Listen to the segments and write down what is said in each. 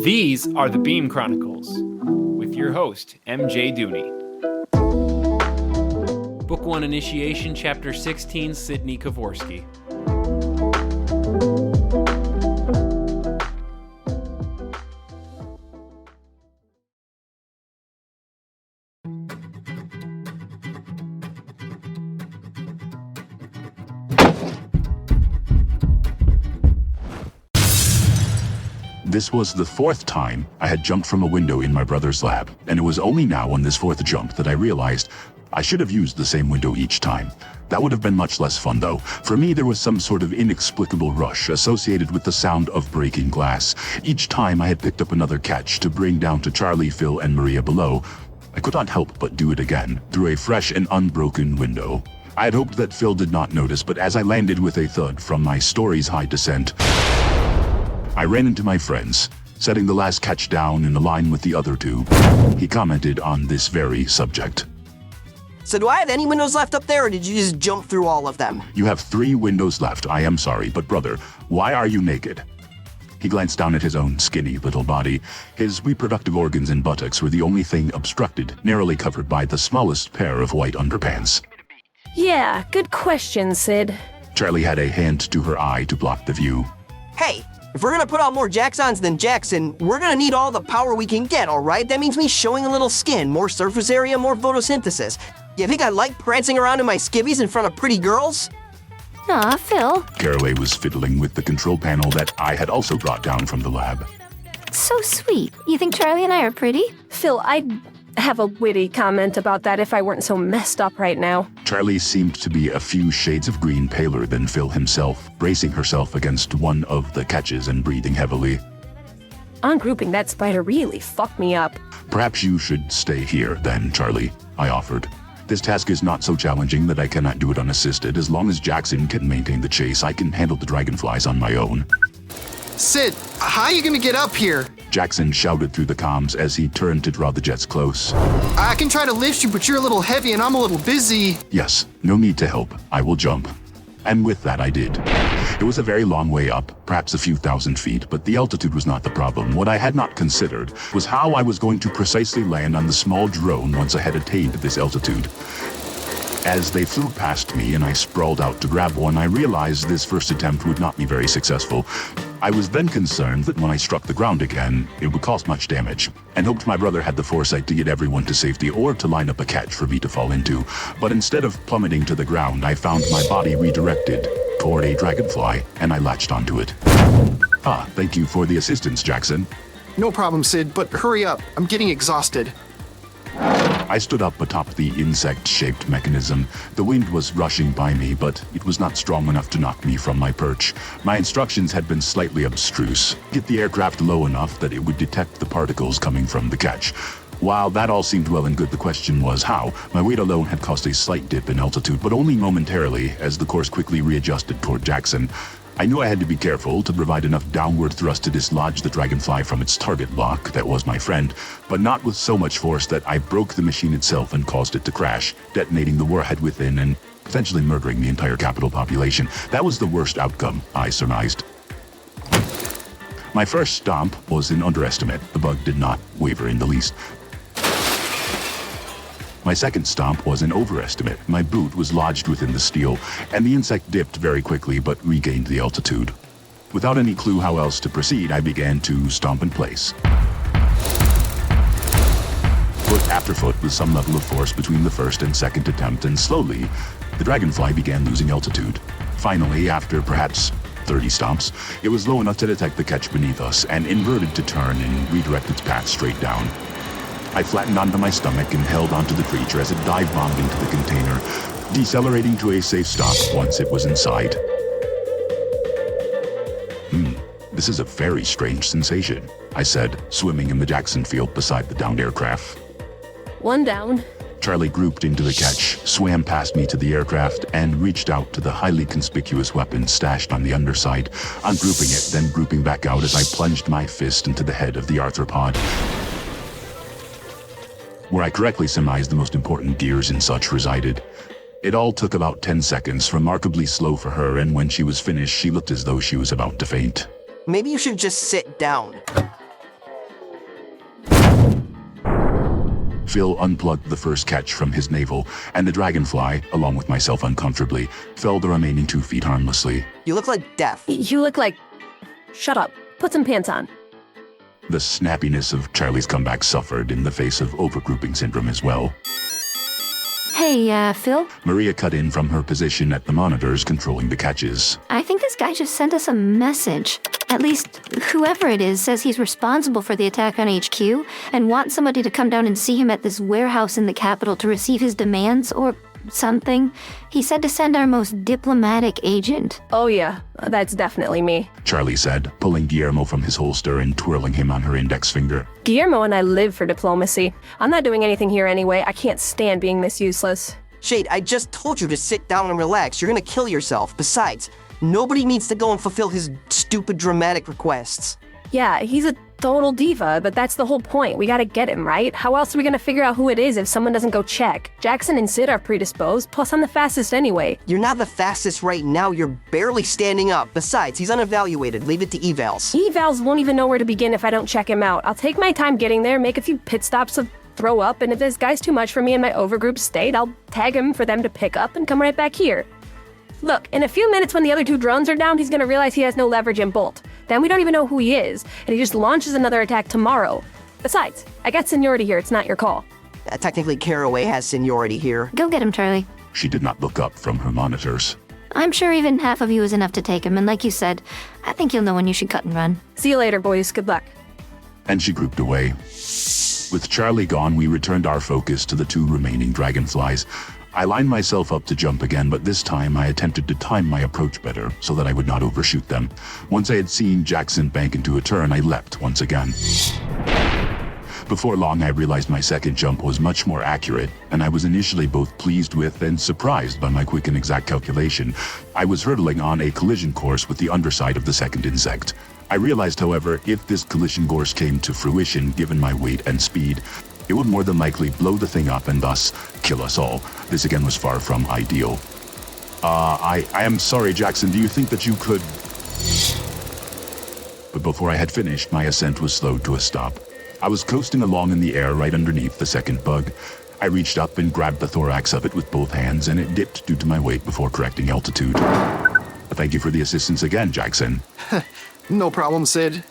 These are the Beam Chronicles, with your host, MJ Dooney. Book 1 Initiation, Chapter 16, Cidney Kovorski. This was the fourth time I had jumped from a window in my brother's lab, and it was only now on this fourth jump that I realized I should have used the same window each time. That would have been much less fun though. For me, there was some sort of inexplicable rush associated with the sound of breaking glass. Each time I had picked up another catch to bring down to Charlie, Phil, and Maria below, I could not help but do it again, through a fresh and unbroken window. I had hoped that Phil did not notice, but as I landed with a thud from my story's high descent, I ran into my friends, setting the last catch down in a line with the other two. He commented on this very subject. So do I have any windows left up there, or did you just jump through all of them? You have 3 windows left, I am sorry, but brother, why are you naked? He glanced down at his own skinny little body. His reproductive organs and buttocks were the only thing obstructed, narrowly covered by the smallest pair of white underpants. Yeah, good question, Sid. Charlie had a hand to her eye to block the view. Hey, if we're gonna put out more Jacksons than Jackson, we're gonna need all the power we can get, alright? That means me showing a little skin, more surface area, more photosynthesis. You think I like prancing around in my skivvies in front of pretty girls? Aw, Phil. Caraway was fiddling with the control panel that I had also brought down from the lab. So sweet. You think Charlie and I are pretty? Phil, I'd have a witty comment about that if I weren't so messed up right now. Charlie seemed to be a few shades of green paler than Phil himself, bracing herself against one of the catches and breathing heavily. Ungrouping that spider really fucked me up. Perhaps you should stay here then, Charlie, I offered. This task is not so challenging that I cannot do it unassisted. As long as Jackson can maintain the chase, I can handle the dragonflies on my own. Sid, how are you gonna get up here? Jackson shouted through the comms as he turned to draw the jets close. I can try to lift you, but you're a little heavy and I'm a little busy. Yes, no need to help. I will jump. And with that, I did. It was a very long way up, perhaps a few thousand feet, but the altitude was not the problem. What I had not considered was how I was going to precisely land on the small drone once I had attained this altitude. As they flew past me and I sprawled out to grab one, I realized this first attempt would not be very successful. I was then concerned that when I struck the ground again, it would cause much damage, and hoped my brother had the foresight to get everyone to safety or to line up a catch for me to fall into. But instead of plummeting to the ground, I found my body redirected toward a dragonfly, and I latched onto it. Thank you for the assistance, Jackson. No problem, Sid, but hurry up. I'm getting exhausted. I stood up atop the insect-shaped mechanism. The wind was rushing by me, but it was not strong enough to knock me from my perch. My instructions had been slightly abstruse. Get the aircraft low enough that it would detect the particles coming from the catch. While that all seemed well and good, the question was how. My weight alone had caused a slight dip in altitude, but only momentarily, as the course quickly readjusted toward Jackson. I knew I had to be careful to provide enough downward thrust to dislodge the dragonfly from its target lock, that was my friend, but not with so much force that I broke the machine itself and caused it to crash, detonating the warhead within and potentially murdering the entire capital population. That was the worst outcome, I surmised. My first stomp was an underestimate. The bug did not waver in the least. My second stomp was an overestimate. My boot was lodged within the steel, and the insect dipped very quickly but regained the altitude. Without any clue how else to proceed, I began to stomp in place. Foot after foot with some level of force between the first and second attempt, and slowly, the dragonfly began losing altitude. Finally, after perhaps 30 stomps, it was low enough to detect the catch beneath us and inverted to turn and redirect its path straight down. I flattened onto my stomach and held onto the creature as it dive-bombed into the container, decelerating to a safe stop once it was inside. This is a very strange sensation, I said, swimming in the Jackson field beside the downed aircraft. One down. Charlie grouped into the catch, swam past me to the aircraft, and reached out to the highly conspicuous weapon stashed on the underside, ungrouping it, then grouping back out as I plunged my fist into the head of the arthropod, where I correctly surmised the most important gears in such resided. It all took about 10 seconds, remarkably slow for her, and when she was finished, she looked as though she was about to faint. Maybe you should just sit down. Phil unplugged the first catch from his navel, and the dragonfly, along with myself uncomfortably, fell the remaining 2 feet harmlessly. You look like death. You look like... Shut up. Put some pants on. The snappiness of Charlie's comeback suffered in the face of overgrouping syndrome as well. Hey, Phil? Maria cut in from her position at the monitors controlling the catches. I think this guy just sent us a message. At least, whoever it is says he's responsible for the attack on HQ and wants somebody to come down and see him at this warehouse in the capital to receive his demands or something. He said to send our most diplomatic agent. Oh yeah, that's definitely me. Charlie said, pulling Guillermo from his holster and twirling him on her index finger. Guillermo and I live for diplomacy. I'm not doing anything here anyway. I can't stand being this useless. Shade, I just told you to sit down and relax. You're gonna kill yourself. Besides, nobody needs to go and fulfill his stupid dramatic requests. Yeah, he's a total diva, but that's the whole point. We gotta get him, right? How else are we gonna figure out who it is if someone doesn't go check? Jackson and Sid are predisposed, plus I'm the fastest anyway. You're not the fastest right now. You're barely standing up. Besides, he's unevaluated. Leave it to evals. Evals won't even know where to begin if I don't check him out. I'll take my time getting there, make a few pit stops to throw up, and if this guy's too much for me in my overgroup state, I'll tag him for them to pick up and come right back here. Look, in a few minutes when the other 2 drones are down, he's gonna realize he has no leverage in Bolt. Then we don't even know who he is, and he just launches another attack tomorrow. Besides, I got seniority here, it's not your call. Technically, Caraway has seniority here. Go get him, Charlie. She did not look up from her monitors. I'm sure even half of you is enough to take him, and like you said, I think you'll know when you should cut and run. See you later, boys. Good luck. And she grouped away. With Charlie gone, we returned our focus to the 2 remaining dragonflies. I lined myself up to jump again, but this time I attempted to time my approach better so that I would not overshoot them. Once I had seen Jackson bank into a turn, I leapt once again. Before long, I realized my second jump was much more accurate, and I was initially both pleased with and surprised by my quick and exact calculation. I was hurtling on a collision course with the underside of the second insect. I realized, however, if this collision course came to fruition, given my weight and speed, it would more than likely blow the thing up and thus kill us all. This again was far from ideal. I am sorry, Jackson, do you think that you could... But before I had finished, my ascent was slowed to a stop. I was coasting along in the air right underneath the second bug. I reached up and grabbed the thorax of it with both hands, and it dipped due to my weight before correcting altitude. Thank you for the assistance again, Jackson. No problem, Sid.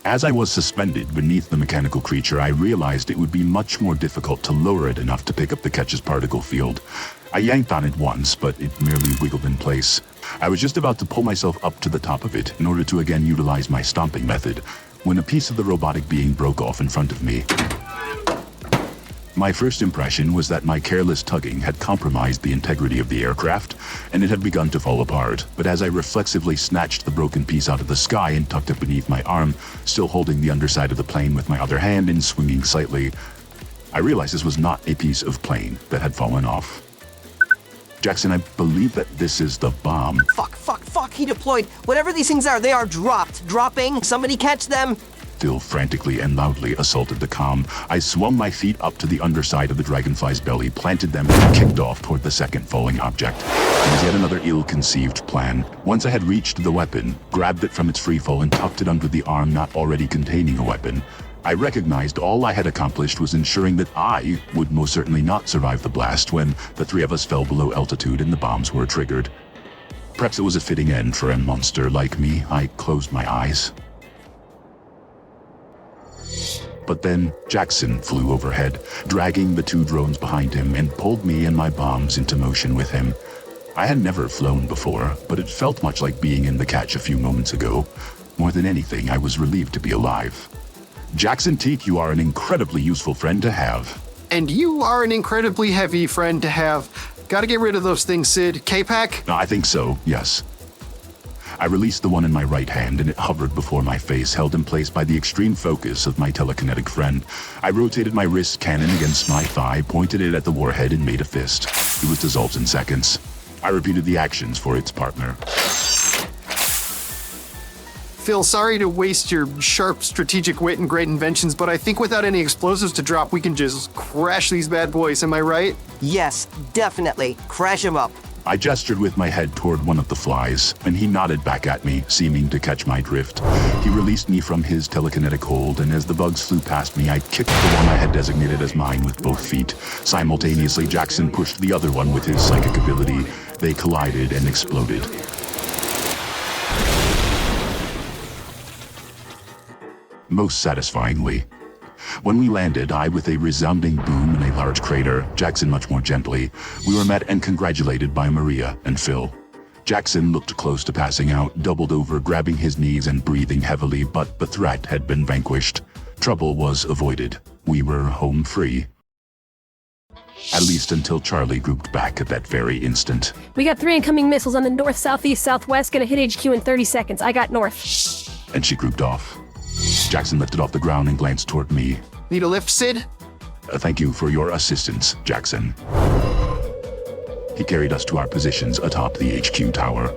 As I was suspended beneath the mechanical creature, I realized it would be much more difficult to lower it enough to pick up the catch's particle field. I yanked on it once, but it merely wiggled in place. I was just about to pull myself up to the top of it in order to again utilize my stomping method, when a piece of the robotic being broke off in front of me. My first impression was that my careless tugging had compromised the integrity of the aircraft, and it had begun to fall apart. But as I reflexively snatched the broken piece out of the sky and tucked it beneath my arm, still holding the underside of the plane with my other hand and swinging slightly, I realized this was not a piece of plane that had fallen off. Jackson, I believe that this is the bomb. Fuck, he deployed. Whatever these things are, they are dropped. Dropping. Somebody catch them. Phil frantically and loudly assaulted the comm. I swung my feet up to the underside of the dragonfly's belly, planted them, and kicked off toward the second falling object. It was yet another ill-conceived plan. Once I had reached the weapon, grabbed it from its freefall and tucked it under the arm not already containing a weapon, I recognized all I had accomplished was ensuring that I would most certainly not survive the blast when the 3 of us fell below altitude and the bombs were triggered. Perhaps it was a fitting end for a monster like me. I closed my eyes. But then Jackson flew overhead, dragging the 2 drones behind him, and pulled me and my bombs into motion with him. I had never flown before, but it felt much like being in the catch a few moments ago. More than anything, I was relieved to be alive. Jackson Teak, you are an incredibly useful friend to have. And you are an incredibly heavy friend to have. Gotta get rid of those things, Sid. K-Pack? I think so, yes. I released the one in my right hand, and it hovered before my face, held in place by the extreme focus of my telekinetic friend. I rotated my wrist cannon against my thigh, pointed it at the warhead, and made a fist. It was dissolved in seconds. I repeated the actions for its partner. Phil, sorry to waste your sharp strategic wit and great inventions, but I think without any explosives to drop, we can just crash these bad boys, am I right? Yes, definitely. Crash him up. I gestured with my head toward one of the flies, and he nodded back at me, seeming to catch my drift. He released me from his telekinetic hold, and as the bugs flew past me, I kicked the one I had designated as mine with both feet. Simultaneously, Jackson pushed the other one with his psychic ability. They collided and exploded. Most satisfyingly. When we landed, I with a resounding boom in a large crater, Jackson much more gently, we were met and congratulated by Maria and Phil. Jackson looked close to passing out, doubled over, grabbing his knees and breathing heavily, but the threat had been vanquished. Trouble was avoided. We were home free. At least until Charlie grouped back at that very instant. We got 3 incoming missiles on the north, southeast, southwest. Gonna hit HQ in 30 seconds. I got north. And she grouped off. Jackson lifted off the ground and glanced toward me. Need a lift, Sid? Thank you for your assistance, Jackson. He carried us to our positions atop the HQ tower.